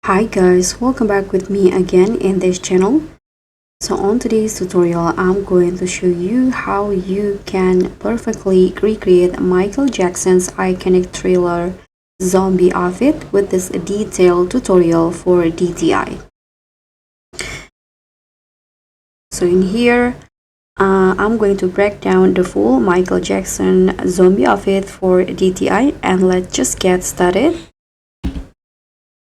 Hi guys, welcome back with me again in this channel. So on today's tutorial, I'm going to show you how you can perfectly recreate Michael Jackson's iconic Thriller zombie outfit with this detailed tutorial for DTI. So in here, I'm going to break down the full Michael Jackson zombie outfit for DTI, and let's just get started.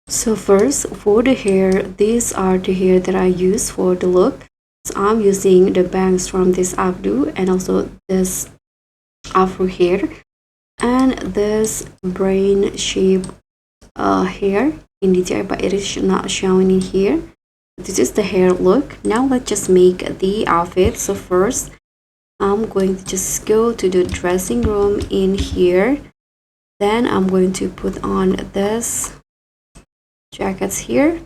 So first, for the hair, these are the hair that I use for the look. So I'm using the bangs from this updo and also this afro hair and this brain shape hair in DTI, but it is not showing in here. This is the hair look. Now let's just make the outfit. So first, I'm going to just go to the dressing room in here. Then I'm going to put on this jackets here,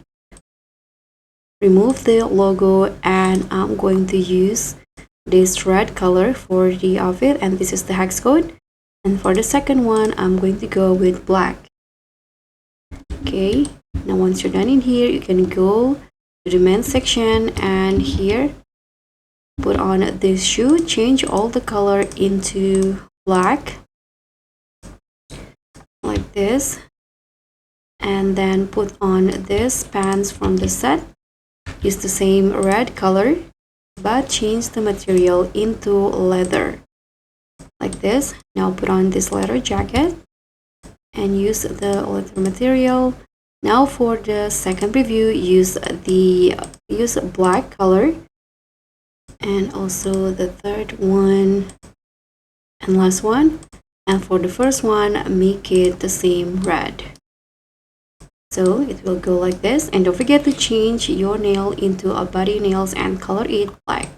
remove the logo, and I'm going to use this red color for the outfit, and this is the hex code. And for the second one, I'm going to go with black. Okay, now once you're done in here, you can go to the men's section, and here put on this shoe, change all the color into black like this, and then put on this pants from the set. Use the same red color but change the material into leather like this. Now put on this leather jacket and use the leather material. Now for the second preview, use black color, and also the third one and last one, and for the first one, make it the same red. So it will go like this, and don't forget to change your nail into a body nails and color it black.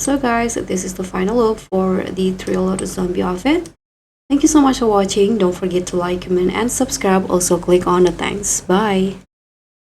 So guys, this is the final look for the Thriller zombie outfit. Thank you so much for watching. Don't forget to like, comment, and subscribe. Also click on the thanks. Bye.